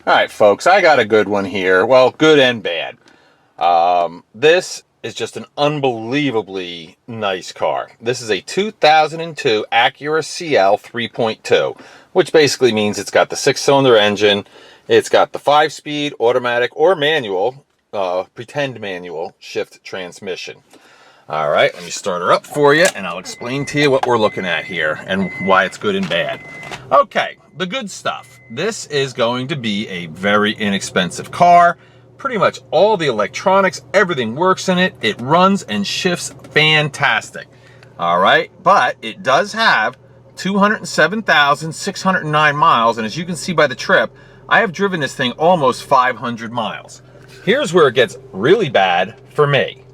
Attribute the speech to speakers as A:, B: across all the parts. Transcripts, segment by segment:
A: All right, folks, I got a good one here. Well, good and bad. This is just an unbelievably nice car. This is a 2002 Acura CL 3.2, which basically means it's got the 6-cylinder engine. It's got the 5-speed automatic or manual, pretend manual shift transmission. All right, let me start her up for you, and I'll explain to you what we're looking at here and why it's good and bad. Okay, the good stuff. This is going to be a very inexpensive car. Pretty much all the electronics, everything works in it. It runs and shifts fantastic. All right, but it does have 207,609 miles, and as you can see by the trip, I have driven this thing almost 500 miles. Here's where it gets really bad for me.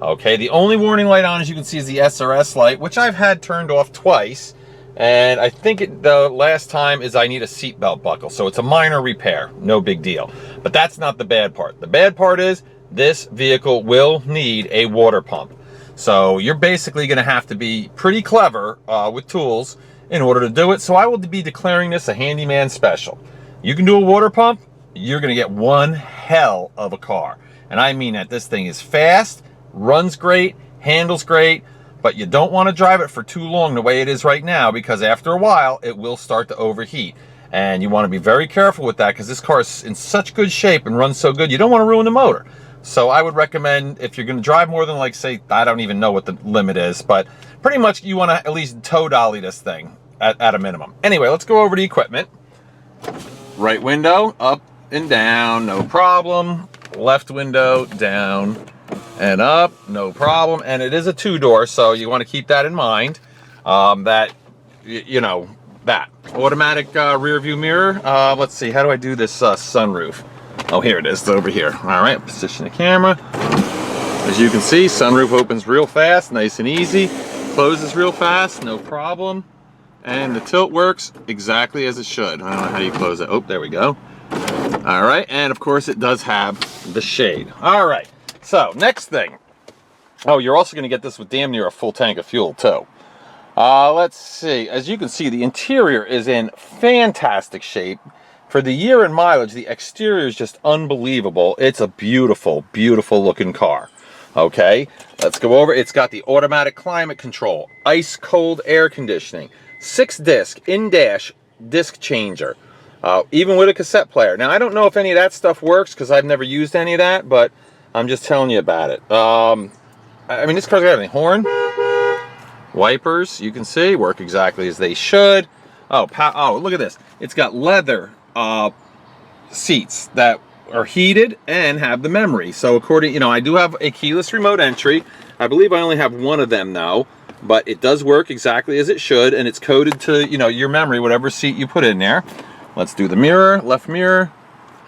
A: Okay, the only warning light on, as you can see, is the SRS light, which I've had turned off twice. And I think the last time is I need a seatbelt buckle. So it's a minor repair, no big deal. But that's not the bad part. The bad part is this vehicle will need a water pump. So you're basically going to have to be pretty clever with tools in order to do it. So I will be declaring this a handyman special. You can do a water pump, you're going to get one hell of a car. And I mean that this thing is fast, runs great, handles great, but you don't want to drive it for too long the way it is right now, because after a while it will start to overheat. And you want to be very careful with that, because this car is in such good shape and runs so good, you don't want to ruin the motor. So I would recommend, if you're going to drive more than, like, say, I don't even know what the limit is, but pretty much you want to at least tow dolly this thing at a minimum. Anyway, let's go over the equipment. Right window, up and down, no problem. Left window, down and up, no problem. And it is a 2-door, so you want to keep that in mind. That automatic rear view mirror. Let's see, how do I do this sunroof? Oh, here it is, it's over here. All right, position the camera. As you can see, sunroof opens real fast, nice and easy. Closes real fast, no problem. And the tilt works exactly as it should. I don't know how you close it. Oh, there we go. All right, and of course it does have the shade. All right, so next thing. Oh, you're also going to get this with damn near a full tank of fuel too. Let's see. As you can see, the interior is in fantastic shape. For the year and mileage, the exterior is just unbelievable. It's a beautiful, beautiful looking car. Okay, let's go over. It's got the automatic climate control, ice cold air conditioning, 6-disc in-dash disc changer, even with a cassette player. Now, I don't know if any of that stuff works because I've never used any of that, but I'm just telling you about it. I mean, this car's got everything. Horn, wipers, you can see, work exactly as they should. Oh, look at this. It's got leather seats that are heated and have the memory. So according, I do have a keyless remote entry. I believe I only have one of them though, but it does work exactly as it should, and it's coded to, your memory, whatever seat you put in there. Let's do the mirror, left mirror,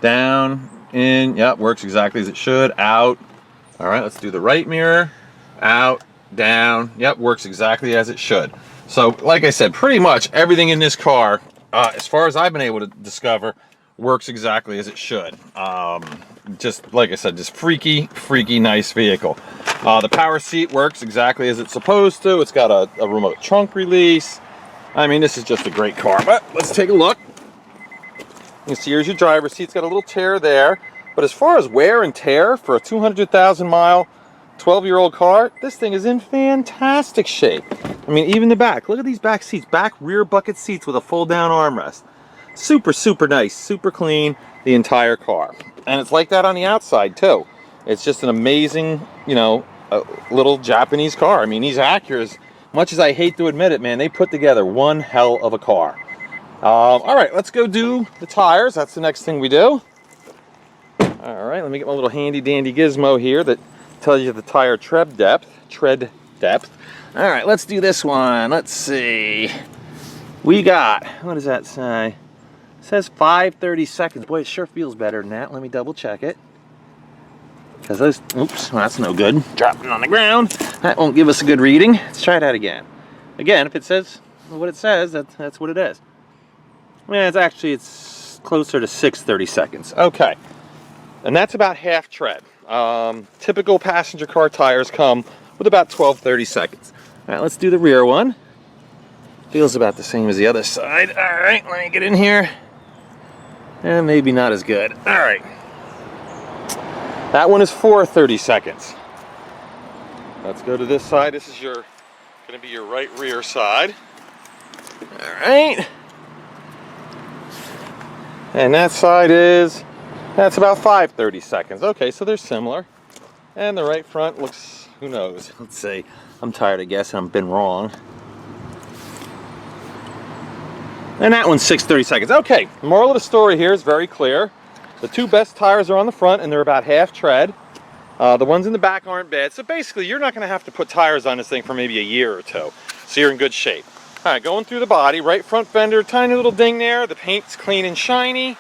A: down, in, yep, works exactly as it should, out. All right, let's do the right mirror, out, down, yep, works exactly as it should. So, like I said, pretty much everything in this car, as far as I've been able to discover, works exactly as it should. Just like I said, just freaky nice vehicle. The power seat works exactly as it's supposed to. It's got a remote trunk release. I mean, this is just a great car. But let's take a look. You can see here's your driver's seat. It's got a little tear there. But as far as wear and tear for a 200,000 mile, 12-year-old car, this thing is in fantastic shape. I mean, even the back. Look at these back seats. Back rear bucket seats with a fold-down armrest. Super nice, super clean, the entire car. And it's like that on the outside too. It's just an amazing, little Japanese car. I mean, these Acuras, much as I hate to admit it, man, they put together one hell of a car. All right, let's go do the tires. That's the next thing we do. All right, let me get my little handy dandy gizmo here that tells you the tire tread depth. All right, let's do this one. Let's see. We got, what does that say? It says 5:30 seconds. Boy, it sure feels better than that. Let me double check it. Because those, oops, well, that's no good. Dropping on the ground. That won't give us a good reading. Let's try that again. Again, if it says what it says, that's what it is. Yeah, it's closer to 6:30 seconds. Okay. And that's about half tread. Typical passenger car tires come with about 12-30 seconds. All right, let's do the rear one. Feels about the same as the other side. All right, let me get in here. And maybe not as good. All right. That one is for 30 seconds. Let's go to this side. This is going to be your right rear side. All right. And that side that's about 30 seconds. Okay, so they're similar. And the right front looks, who knows? Let's see. I'm tired of guessing. I've been wrong. And that one's 30 seconds. Okay, the moral of the story here is very clear. The two best tires are on the front, and they're about half tread. The ones in the back aren't bad. So basically, you're not going to have to put tires on this thing for maybe a year or two. So you're in good shape. All right, going through the body, right front fender, tiny little ding there. The paint's clean and shiny.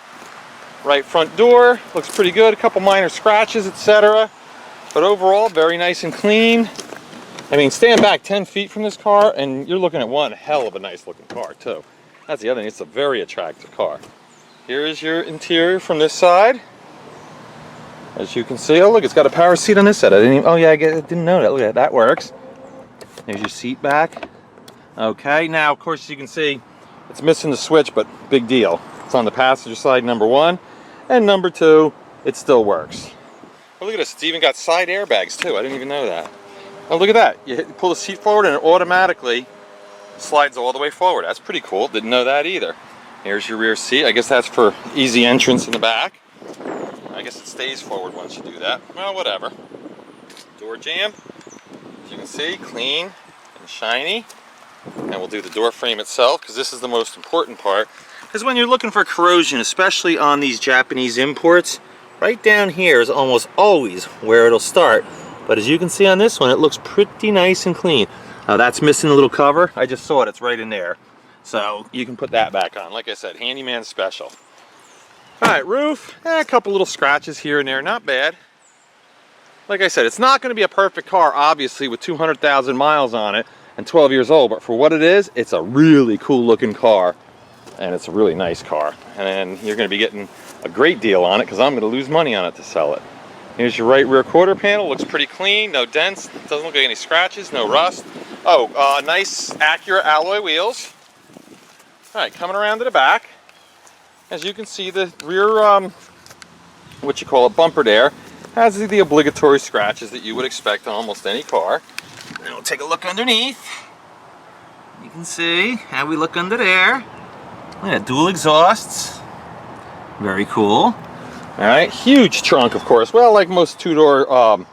A: Right front door, looks pretty good. A couple minor scratches, etc. But overall, very nice and clean. I mean, stand back 10 feet from this car, and you're looking at one hell of a nice looking car, too. That's the other thing, it's a very attractive car. Here is your interior from this side. As you can see, oh look, it's got a power seat on this side. Oh yeah, I didn't know that. Look at that, that works. There's your seat back. Okay, now of course you can see it's missing the switch, but big deal. It's on the passenger side, number one. And number two, it still works. Oh, look at this, it's even got side airbags too. I didn't even know that. Oh, look at that. You pull the seat forward and it automatically slides all the way forward. That's pretty cool. Didn't know that either. Here's your rear seat. I guess that's for easy entrance in the back. I guess it stays forward once you do that. Well, whatever. Door jamb. As you can see, clean and shiny. And we'll do the door frame itself, because this is the most important part. Because when you're looking for corrosion, especially on these Japanese imports, right down here is almost always where it'll start. But as you can see on this one, it looks pretty nice and clean. That's missing a little cover. I just saw it, it's right in there. So you can put that back on. Like I said, handyman special. All right, roof, a couple little scratches here and there, not bad. Like I said, it's not gonna be a perfect car, obviously, with 200,000 miles on it and 12 years old, but for what it is, it's a really cool looking car, and it's a really nice car. And you're gonna be getting a great deal on it, because I'm gonna lose money on it to sell it. Here's your right rear quarter panel, looks pretty clean, no dents, doesn't look like any scratches, no rust. Oh, nice Acura alloy wheels. All right, coming around to the back. As you can see, the rear, what you call a bumper there, has the obligatory scratches that you would expect on almost any car. And we'll take a look underneath. You can see how we look under there. Look at dual exhausts. Very cool. All right, huge trunk, of course. Well, like most two-door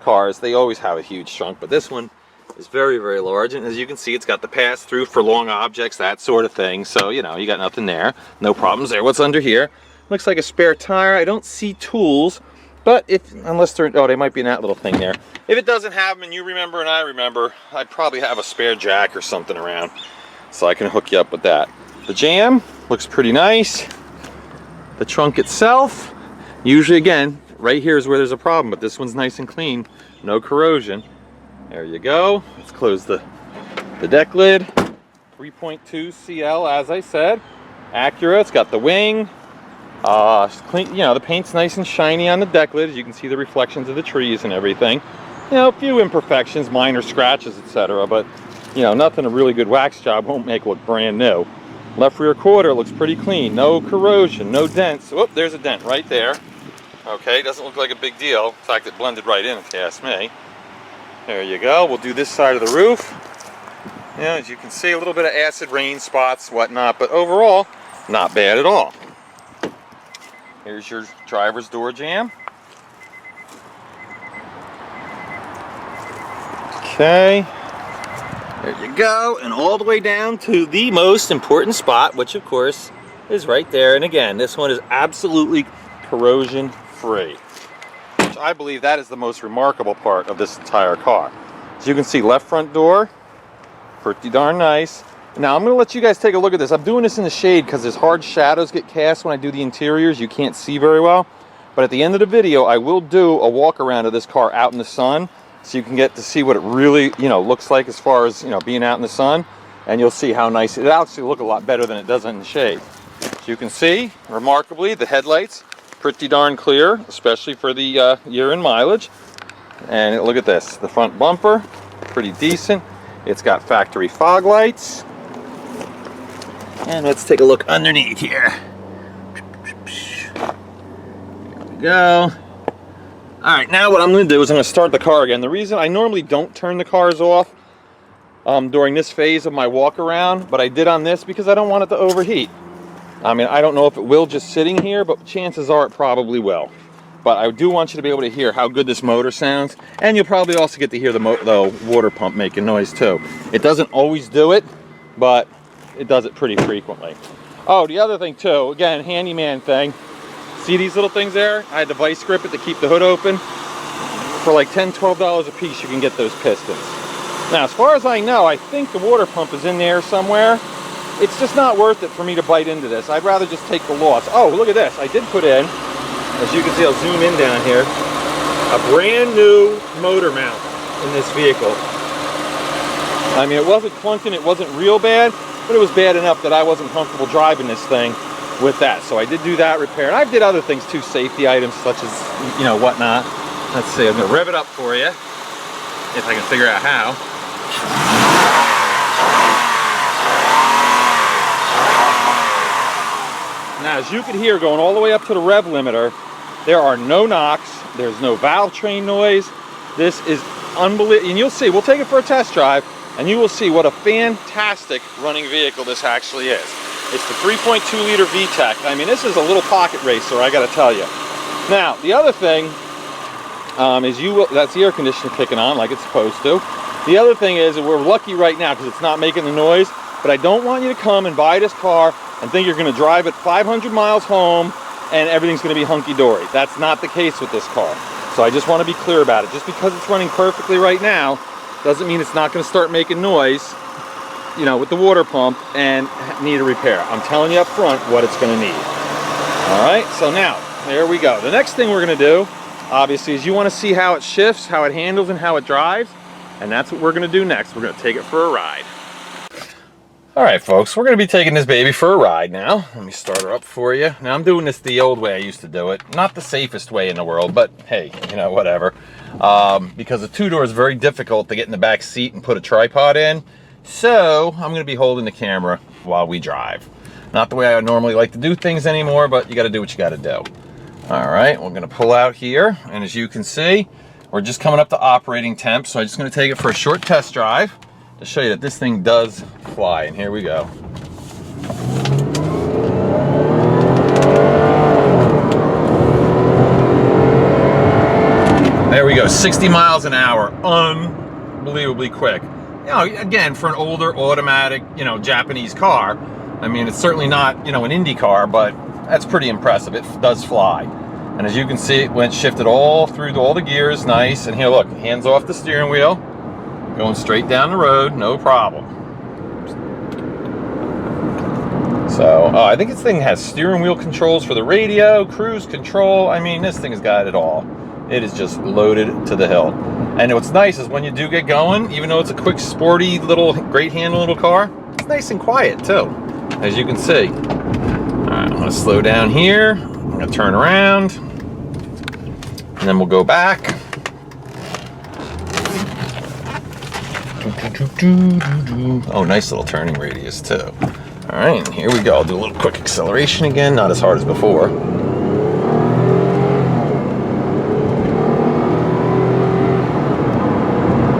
A: cars, they always have a huge trunk, but this one is very, very large. And as you can see, it's got the pass-through for long objects, that sort of thing. So, you know, you got nothing there. No problems there. What's under here? Looks like a spare tire. I don't see tools, but unless they're, oh, they might be in that little thing there. If it doesn't have them and you remember and I remember, I'd probably have a spare jack or something around, so I can hook you up with that. The jamb looks pretty nice. The trunk itself, usually, again, right here is where there's a problem, but this one's nice and clean, no corrosion. There you go. Let's close the deck lid. 3.2 CL, as I said. Acura, it's got the wing. Clean, you know, the paint's nice and shiny on the deck lid. As you can see the reflections of the trees and everything. You know, a few imperfections, minor scratches, etc. But, you know, nothing a really good wax job won't make look brand new. Left rear quarter looks pretty clean. No corrosion, no dents. Whoop, there's a dent right there. Okay, doesn't look like a big deal. In fact, it blended right in, if you ask me. There you go. We'll do this side of the roof. Yeah, as you can see, a little bit of acid rain spots, whatnot, but overall, not bad at all. Here's your driver's door jamb. Okay. There you go, and all the way down to the most important spot, which of course is right there. And again, this one is absolutely corrosion free, which I believe that is the most remarkable part of this entire car. As you can see, left front door, pretty darn nice. Now I'm going to let you guys take a look at this. I'm doing this in the shade because as hard shadows get cast when I do the interiors, you can't see very well. But at the end of the video, I will do a walk around of this car out in the sun, so you can get to see what it really, you know, looks like as far as, you know, being out in the sun. And you'll see how nice it actually look a lot better than it does in the shade. As you can see, remarkably, the headlights pretty darn clear, especially for the year in mileage. And look at this, the front bumper, pretty decent. It's got factory fog lights. And let's take a look underneath here. we go. All right, now what I'm going to do is I'm going to start the car again. The reason I normally don't turn the cars off during this phase of my walk around, but I did on this because I don't want it to overheat. I mean, I don't know if it will just sitting here, but chances are it probably will. But I do want you to be able to hear how good this motor sounds, and you'll probably also get to hear the water pump making noise too. It doesn't always do it, but it does it pretty frequently. Oh, the other thing too, again, handyman thing. See these little things there? I had to vice grip it to keep the hood open. For like $10, $12 a piece, you can get those pistons. Now, as far as I know, I think the water pump is in there somewhere. It's just not worth it for me to bite into this. I'd rather just take the loss. Oh, look at this. I did put in, as you can see, I'll zoom in down here, a brand new motor mount in this vehicle. I mean, it wasn't clunking, it wasn't real bad, but it was bad enough that I wasn't comfortable driving this thing with that. So I did do that repair. And I did other things too, safety items such as, you know, whatnot. Let's see, I'm gonna rev it up for you, if I can figure out how. Now, as you can hear, going all the way up to the rev limiter, there are no knocks, there's no valve train noise. This is unbelievable, and you'll see, we'll take it for a test drive, and you will see what a fantastic running vehicle this actually is. It's the 3.2 liter VTEC. I mean, this is a little pocket racer, I gotta tell you. Now, the other thing is that's the air conditioner kicking on like it's supposed to. The other thing is that we're lucky right now because it's not making the noise, but I don't want you to come and buy this car and think you're gonna drive it 500 miles home and everything's gonna be hunky-dory. That's not the case with this car. So I just wanna be clear about it. Just because it's running perfectly right now doesn't mean it's not gonna start making noise, you know, with the water pump and need a repair. I'm telling you up front what it's gonna need. All right, so now, there we go. The next thing we're gonna do, obviously, is you wanna see how it shifts, how it handles, and how it drives, and that's what we're gonna do next. We're gonna take it for a ride. All right, folks, we're gonna be taking this baby for a ride now. Let me start her up for you. Now, I'm doing this the old way I used to do it. Not the safest way in the world, but hey, you know, whatever. Because the two-door is very difficult to get in the back seat and put a tripod in. So I'm gonna be holding the camera while we drive. Not the way I normally like to do things anymore, but you gotta do what you gotta do. All right, we're gonna pull out here, and as you can see, we're just coming up to operating temp, so I'm just gonna take it for a short test drive to show you that this thing does fly, and here we go. There we go, 60 miles an hour, unbelievably quick. You know, again, for an older automatic, you know, Japanese car, I mean, it's certainly not, you know, an Indy car, but that's pretty impressive. It does fly. And as you can see, it shifted all through all the gears, nice. And here, look, hands off the steering wheel, going straight down the road, no problem. So, I think this thing has steering wheel controls for the radio, cruise control. I mean, this thing has got it all. It is just loaded to the hill. And what's nice is when you do get going, even though it's a quick, sporty, little, great handle little car, it's nice and quiet too, as you can see. All right, I'm gonna slow down here. I'm gonna turn around, and then we'll go back. Oh, nice little turning radius too. All right, and here we go. I'll do a little quick acceleration again, not as hard as before.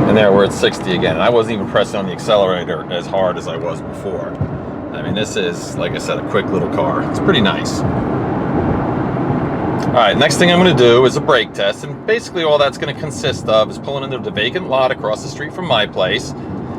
A: And there, we're at 60 again. And I wasn't even pressing on the accelerator as hard as I was before. I mean, this is, like I said, a quick little car. It's pretty nice. All right, next thing I'm gonna do is a brake test, and basically all that's gonna consist of is pulling into the vacant lot across the street from my place.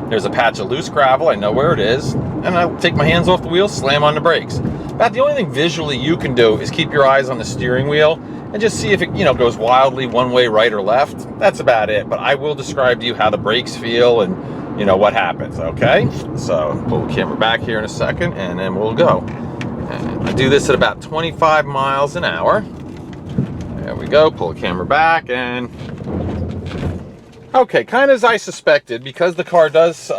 A: There's a patch of loose gravel, I know where it is, and I'll take my hands off the wheel, slam on the brakes. About the only thing visually you can do is keep your eyes on the steering wheel and just see if it, you know, goes wildly one way, right or left. That's about it, but I will describe to you how the brakes feel and, you know, what happens, okay? So, pull the camera back here in a second, and then we'll go. And I do this at about 25 miles an hour. There we go, pull the camera back, and okay, kind of as I suspected, because the car does,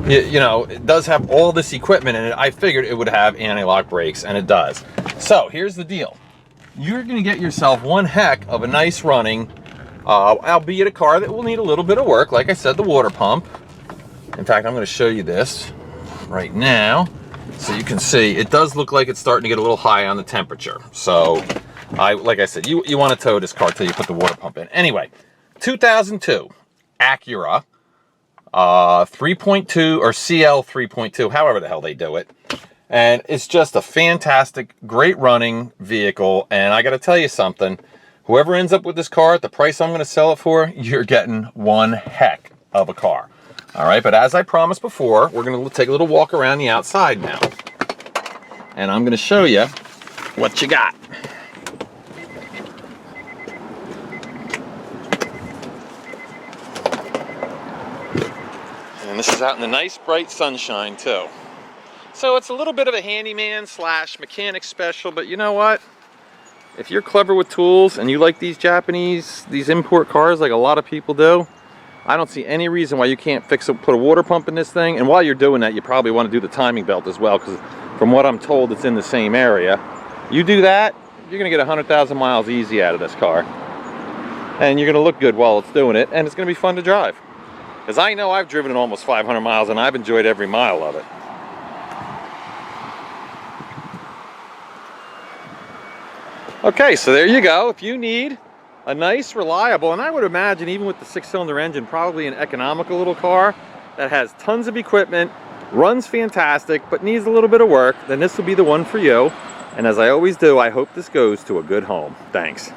A: you know, it does have all this equipment in it, I figured it would have anti-lock brakes, and it does. So here's the deal. You're gonna get yourself one heck of a nice running, albeit a car that will need a little bit of work, like I said, the water pump. In fact, I'm gonna show you this right now. So you can see it does look like it's starting to get a little high on the temperature. So like I said, you want to tow this car till you put the water pump in. Anyway, 2002 Acura 3.2 or CL 3.2, however the hell they do it. And it's just a fantastic, great running vehicle. And I got to tell you something, whoever ends up with this car at the price I'm going to sell it for, you're getting one heck of a car. All right, but as I promised before, we're going to take a little walk around the outside now. And I'm going to show you what you got. And this is out in the nice bright sunshine too. So it's a little bit of a handyman slash mechanic special, but you know what? If you're clever with tools and you like these these import cars like a lot of people do, I don't see any reason why you can't put a water pump in this thing. And while you're doing that, you probably want to do the timing belt as well, because from what I'm told, it's in the same area. You do that, you're going to get 100,000 miles easy out of this car. And you're going to look good while it's doing it, and it's going to be fun to drive. Because I know I've driven it almost 500 miles, and I've enjoyed every mile of it. Okay, so there you go. If you need a nice, reliable, and I would imagine even with the 6-cylinder engine, probably an economical little car that has tons of equipment, runs fantastic, but needs a little bit of work, then this will be the one for you. And as I always do, I hope this goes to a good home. Thanks.